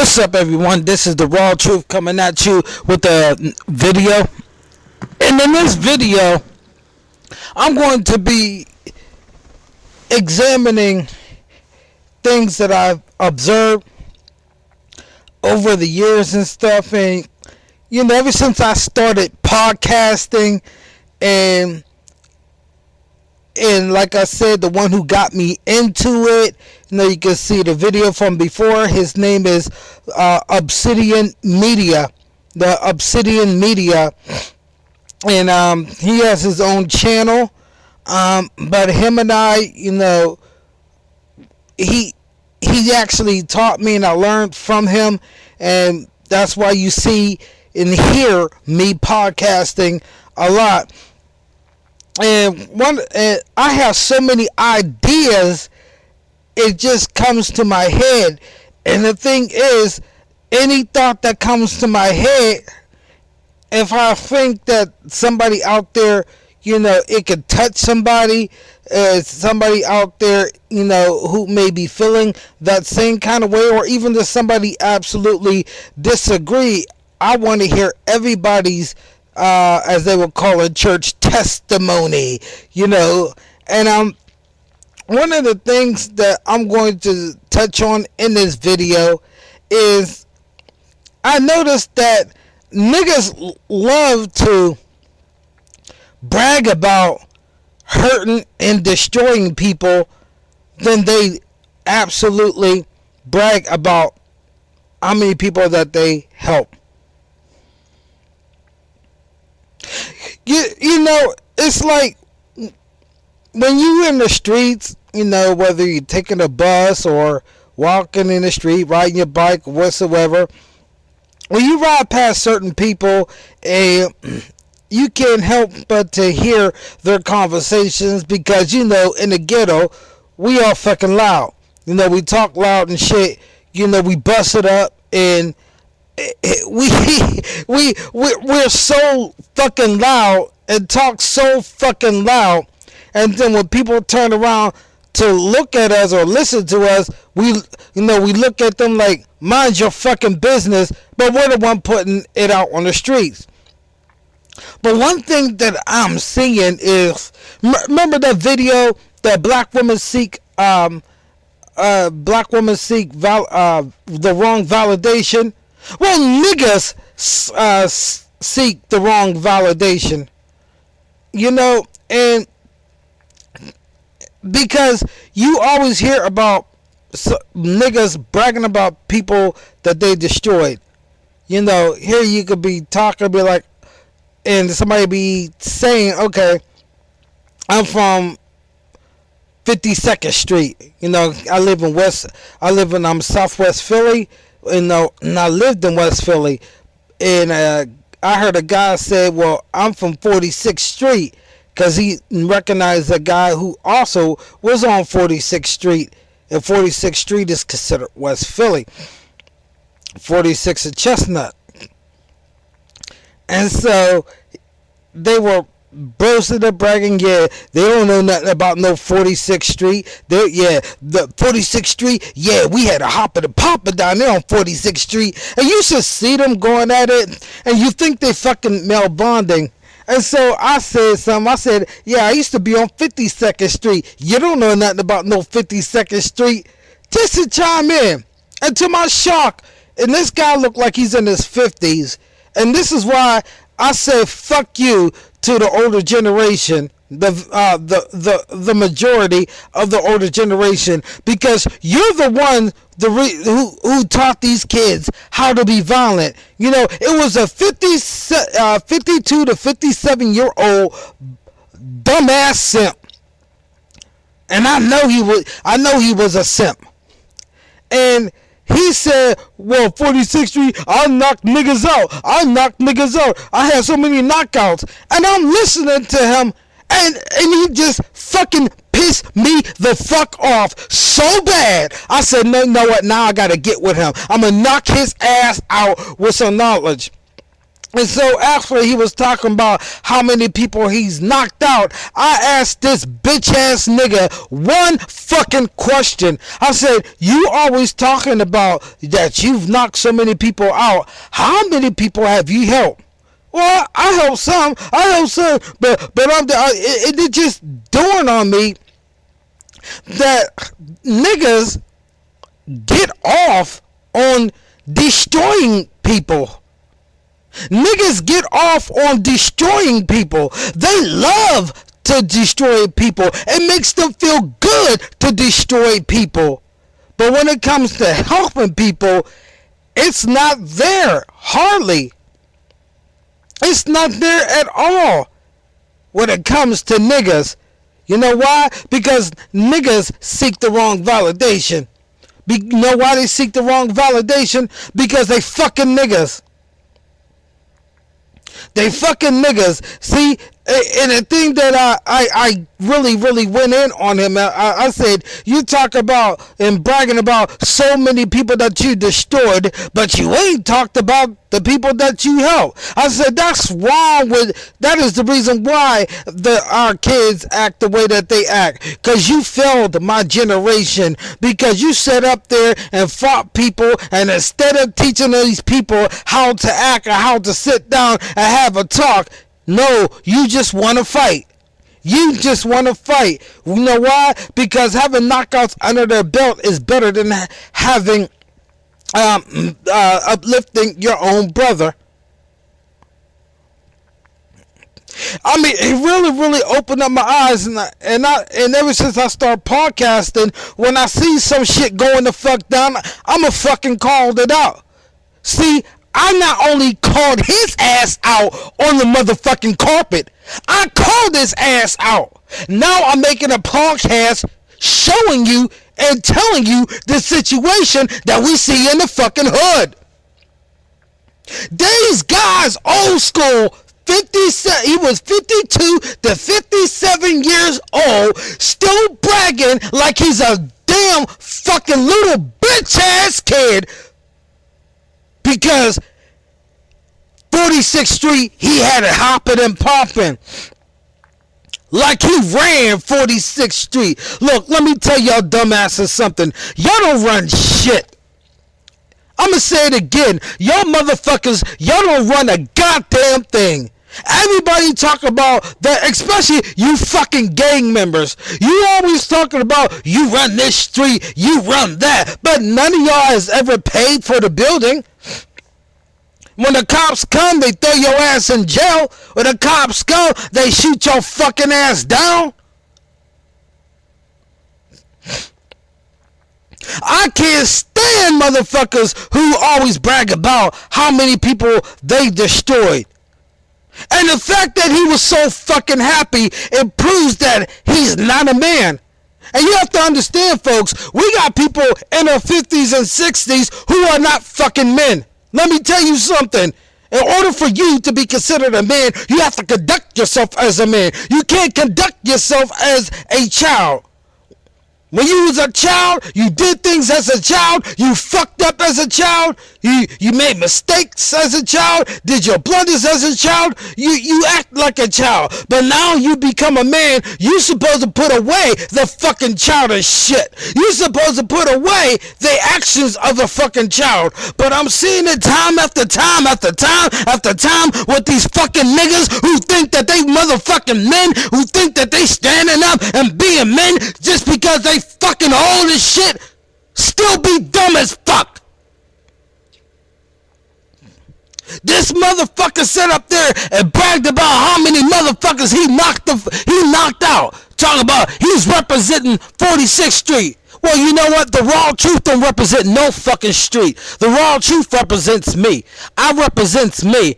What's up, everyone? This is the Raw Truth coming at you with a video. And in this video, I'm going to be examining things that I've observed over the years and stuff. And, ever since I started podcasting and like I said, the one who got me into it, you can see the video from before. His name is Obsidian Media. The Obsidian Media. And he has his own channel. But him and I, he actually taught me and I learned from him. And that's why you see and hear me podcasting a lot. And I have so many ideas, it just comes to my head. And the thing is, any thought that comes to my head, if I think that somebody out there, it could touch somebody out there, who may be feeling that same kind of way, or even if somebody absolutely disagree, I want to hear everybody's as they would call it, church testimony, and one of the things that I'm going to touch on in this video is I noticed that niggas love to brag about hurting and destroying people, then they absolutely brag about how many people that they help. It's like when you in the streets, whether you're taking a bus or walking in the street, riding your bike, whatsoever, when you ride past certain people, you can't help but to hear their conversations because, in the ghetto, we all fucking loud. We talk loud and shit. We bust it up and we're so fucking loud and talk so fucking loud, and then when people turn around to look at us or listen to us, we look at them like, mind your fucking business, but we're the one putting it out on the streets. But one thing that I'm seeing is, remember that video that black women seek the wrong validation? Well, niggas seek the wrong validation, and because you always hear about niggas bragging about people that they destroyed. Here you could be talking, be like, and somebody be saying, okay, I'm from 52nd Street. I live in Southwest Philly. And I lived in West Philly, and I heard a guy say, well, I'm from 46th Street, because he recognized a guy who also was on 46th Street, and 46th Street is considered West Philly. 46 is Chestnut. And so they were boasting and bragging, they don't know nothing about no 46th Street. The 46th Street, we had a hopper and popper down there on 46th Street. And you should see them going at it, and you think they fucking male bonding. And so I said something. I said, I used to be on 52nd Street. You don't know nothing about no 52nd Street. Just to chime in. And to my shock, and this guy looked like he's in his 50s. And this is why I say fuck you to the older generation, the majority of the older generation, because you're the one who taught these kids how to be violent. It was a 52 to 57-year-old dumbass simp, and I know he was a simp, and he said, well, 46th Street, I knocked niggas out. I had so many knockouts. And I'm listening to him, and he just fucking pissed me the fuck off so bad. I said, no, what? Now I gotta get with him. I'm gonna knock his ass out with some knowledge. And so after he was talking about how many people he's knocked out, I asked this bitch ass nigga one fucking question. I said, you always talking about that you've knocked so many people out. How many people have you helped? Well, I helped some. But it just dawned on me that niggas get off on destroying people. Niggas get off on destroying people. They love to destroy people. It makes them feel good to destroy people. But when it comes to helping people, it's not there. Hardly. It's not there at all when it comes to niggas. You know why? Because niggas seek the wrong validation. You know why they seek the wrong validation? Because they fucking niggas. They fucking niggas. See, and the thing that I really went in on him, I said, you talk about and bragging about so many people that you destroyed, but you ain't talked about the people that you helped. I said, that's wrong that is the reason why our kids act the way that they act. Because you failed my generation. Because you sat up there and fought people, and instead of teaching these people how to act or how to sit down and have a talk, no, you just want to fight. You just want to fight. You know why? Because having knockouts under their belt is better than having uplifting your own brother. I mean, it really opened up my eyes, and ever since I started podcasting, when I see some shit going the fuck down, I'ma fucking call it out. See, I not only called his ass out on the motherfucking carpet, I called his ass out. Now I'm making a podcast showing you and telling you the situation that we see in the fucking hood. These guys, old school, 57, he was 52 to 57 years old, still bragging like he's a damn fucking little bitch ass kid. Because 46th Street, he had it hopping and popping. Like he ran 46th Street. Look, let me tell y'all dumbasses something. Y'all don't run shit. I'ma say it again. Y'all motherfuckers, y'all don't run a goddamn thing. Everybody talk about that, especially you fucking gang members. You always talking about you run this street, you run that, but none of y'all has ever paid for the building. When the cops come, they throw your ass in jail. When the cops go, they shoot your fucking ass down. I can't stand motherfuckers who always brag about how many people they destroyed. And the fact that he was so fucking happy, it proves that he's not a man. And you have to understand, folks, we got people in their 50s and 60s who are not fucking men. Let me tell you something. In order for you to be considered a man, you have to conduct yourself as a man. You can't conduct yourself as a child. When you was a child, you did things as a child, you fucked up as a child, you made mistakes as a child, did your blunders as a child, you act like a child. But now you become a man, you supposed to put away the fucking childish shit. You supposed to put away the actions of a fucking child. But I'm seeing it time after time after time after time with these fucking niggas who think that they motherfucking men, who think that they standing up and being men just because they fucking old as shit, still be dumb as fuck. This motherfucker sat up there and bragged about how many motherfuckers he knocked out. Talking about he's representing 46th Street. Well, you know what? The raw truth don't represent no fucking street. The raw truth represents me. I represents me.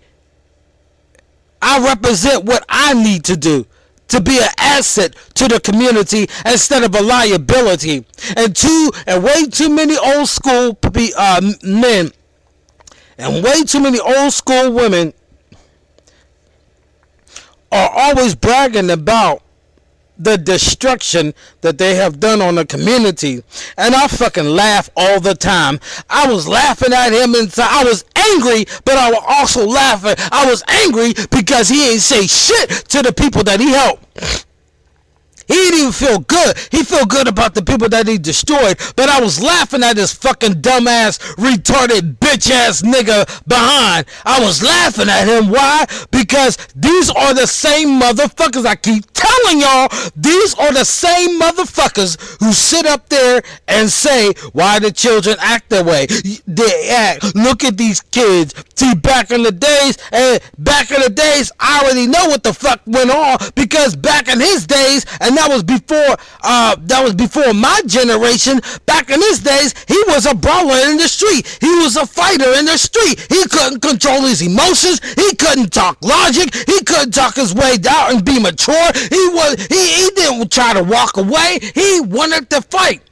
I represent what I need to do to be an asset to the community instead of a liability. And way too many old school men and way too many old school women are always bragging about the destruction that they have done on the community. And I fucking laugh all the time. I was laughing at him inside. I was angry, but I was also laughing. I was angry because he ain't say shit to the people that he helped. He didn't even feel good. He felt good about the people that he destroyed. But I was laughing at this fucking dumbass, retarded, bitch-ass nigga behind. I was laughing at him. Why? Because these are the same motherfuckers. I keep telling y'all, these are the same motherfuckers who sit up there and say, why the children act that way. They act. Look at these kids. See, back in the days, I already know what the fuck went on. Because back in his days, and that was before my generation. Back in his days, he was a brawler in the street. He was a fighter in the street. He couldn't control his emotions. He couldn't talk logic. He couldn't talk his way down and be mature. He didn't try to walk away. He wanted to fight.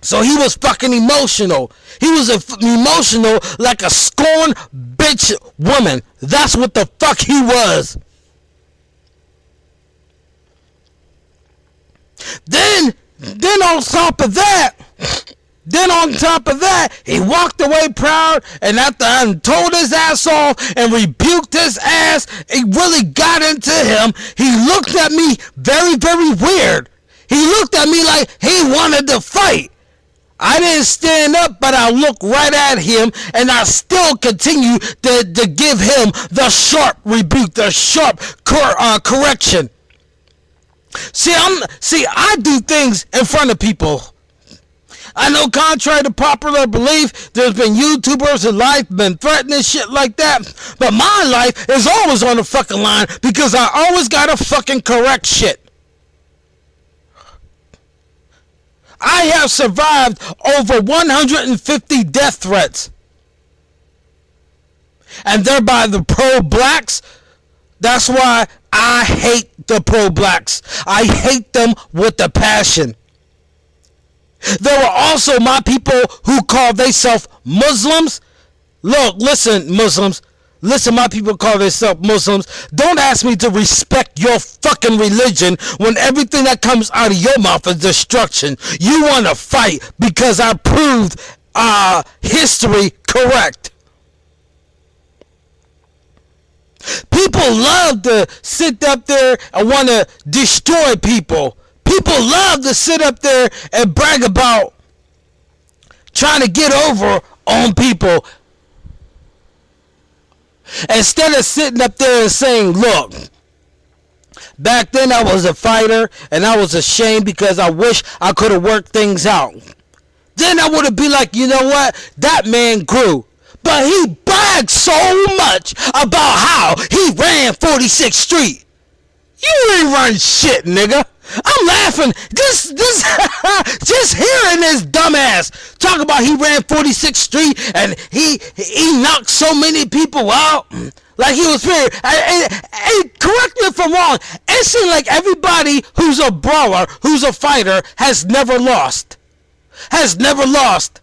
So he was fucking emotional. He was emotional like a scorned bitch woman. That's what the fuck he was. Then on top of that, he walked away proud, and after I told his ass off and rebuked his ass, it really got into him. He looked at me very, very weird. He looked at me like he wanted to fight. I didn't stand up, but I looked right at him, and I still continue to give him the sharp rebuke, the sharp correction. See, I do things in front of people. I know, contrary to popular belief, there's been YouTubers in life been threatening shit like that, but my life is always on the fucking line because I always gotta fucking correct shit. I have survived over 150 death threats, and they're by the pro-blacks. That's why I hate the pro-blacks. I hate them with a passion. There were also my people who call themselves Muslims. Look, listen, Muslims. Listen, my people call themselves Muslims. Don't ask me to respect your fucking religion when everything that comes out of your mouth is destruction. You want to fight because I proved history correct. People love to sit up there and want to destroy people. People love to sit up there and brag about trying to get over on people. Instead of sitting up there and saying, look, back then I was a fighter and I was ashamed because I wish I could have worked things out. Then I would have been like, you know what? That man grew. But he bragged so much about how he ran 46th Street. You ain't run shit, nigga. I'm laughing. This just hearing this dumbass talk about he ran 46th Street and he knocked so many people out like he was fair. Correct me if I'm wrong. It seems like everybody who's a brawler, who's a fighter, has never lost. Has never lost.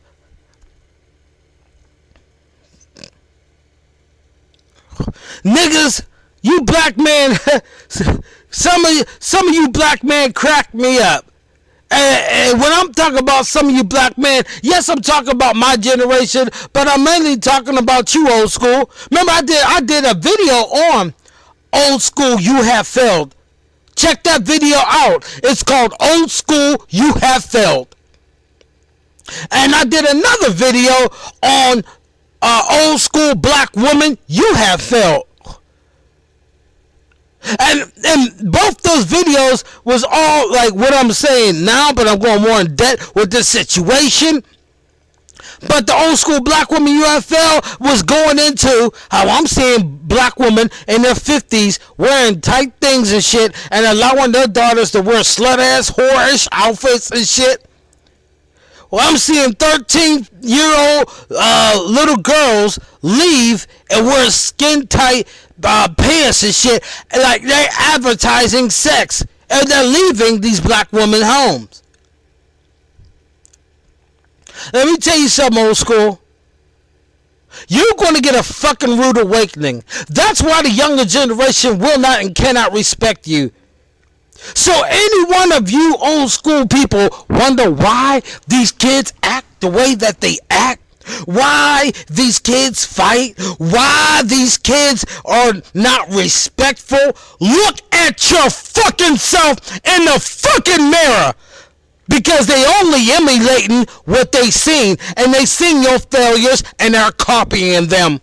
Niggas, you black man, some of you black men crack me up. And when I'm talking about some of you black men, yes, I'm talking about my generation, but I'm mainly talking about you, old school. Remember, I did a video on Old School, You Have Failed. Check that video out. It's called Old School, You Have Failed. And I did another video on Old School Black Woman, You Have Failed. And both those videos was all like what I'm saying now, but I'm going more in depth with this situation. But the Old School Black Woman UFL was going into how I'm seeing black women in their 50s wearing tight things and shit and allowing their daughters to wear slut-ass, whorish outfits and shit. Well, I'm seeing 13-year-old little girls leave and wear skin-tight pants and shit, like they're advertising sex, and they're leaving these black women homes. Let me tell you something, old school. You're going to get a fucking rude awakening. That's why the younger generation will not and cannot respect you. So any one of you old school people wonder why these kids act the way that they act? Why these kids fight? Why these kids are not respectful? Look at your fucking self in the fucking mirror. Because they only emulating what they seen, and they seen your failures and they're copying them.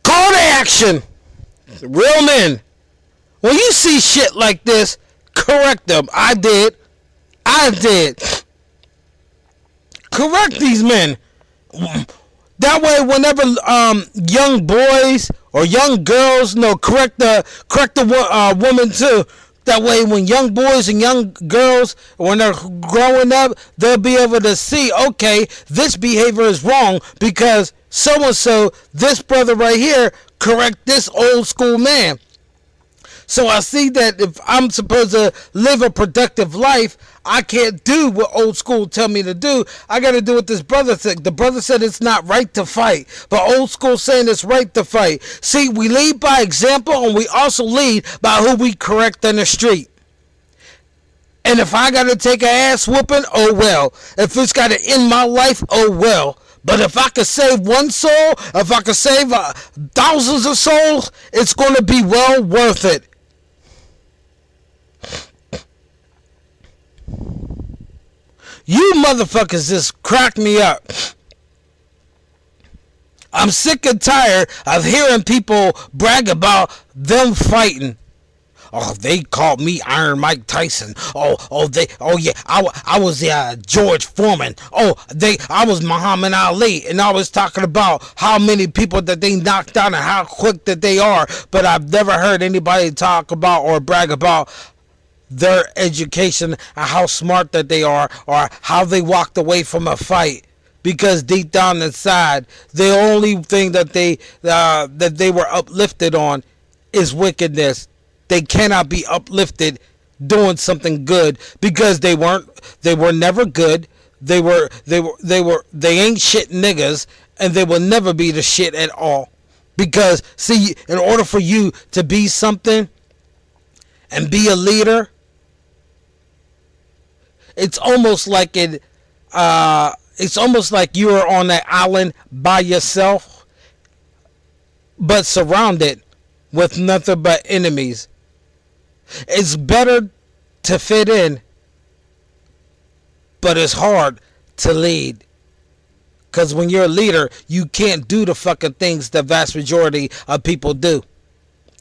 Call to action. Real men. When you see shit like this, correct them. I did. Correct these men. That way, whenever young boys or young girls, correct the woman too. That way, when young boys and young girls, when they're growing up, they'll be able to see, okay, this behavior is wrong because so and so, this brother right here, correct this old school man. So I see that if I'm supposed to live a productive life, I can't do what old school tell me to do. I got to do what this brother said. The brother said it's not right to fight, but old school saying it's right to fight. See, we lead by example, and we also lead by who we correct in the street. And if I got to take an ass whooping, oh well. If it's got to end my life, oh well. But if I could save one soul, if I could save thousands of souls, it's going to be well worth it. You motherfuckers just crack me up. I'm sick and tired of hearing people brag about them fighting. Oh, they called me Iron Mike Tyson. I was George Foreman. I was Muhammad Ali, and I was talking about how many people that they knocked down and how quick that they are. But I've never heard anybody talk about or brag about their education and how smart that they are, or how they walked away from a fight, because deep down inside the only thing that they were uplifted on is wickedness. They cannot be uplifted doing something good, because they were never good. They ain't shit niggas, and they will never be the shit at all. Because see, in order for you to be something and be a leader, it's almost like you're on that island by yourself, but surrounded with nothing but enemies. It's better to fit in, but it's hard to lead. Because when you're a leader, you can't do the fucking things the vast majority of people do.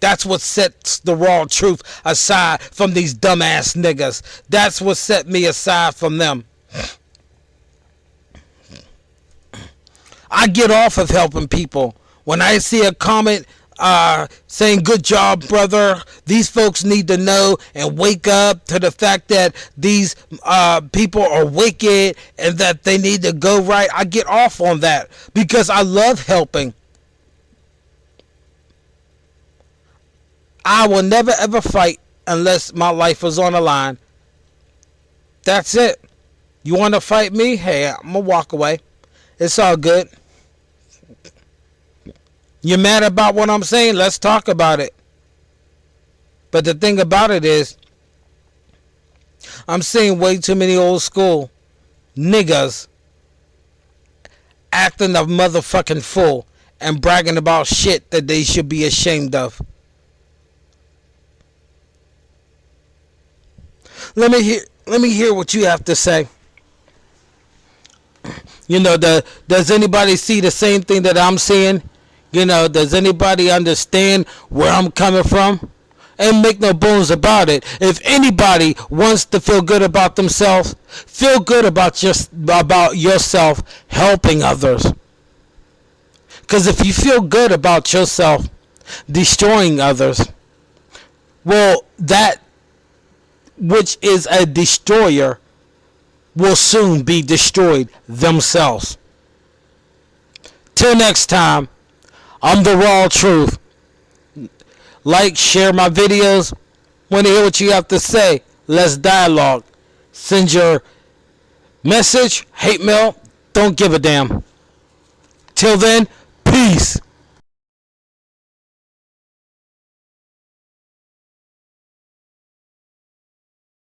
That's what sets the raw truth aside from these dumbass niggas. That's what set me aside from them. I get off of helping people. When I see a comment saying, good job, brother, these folks need to know and wake up to the fact that these people are wicked and that they need to go right, I get off on that because I love helping. I will never ever fight unless my life is on the line. That's it. You want to fight me? Hey, I'm going to walk away. It's all good. You're mad about what I'm saying? Let's talk about it. But the thing about it is, I'm seeing way too many old school niggas acting a motherfucking fool and bragging about shit that they should be ashamed of. Let me hear what you have to say. You know, does anybody see the same thing that I'm seeing? You know, does anybody understand where I'm coming from? And make no bones about it. If anybody wants to feel good about themselves, feel good about yourself helping others. Because if you feel good about yourself destroying others, well, that which is a destroyer will soon be destroyed themselves. Till next time, I'm the raw truth. Like, share my videos. Want to hear what you have to say? Let's dialogue. Send your message, hate mail. Don't give a damn. Till then, peace.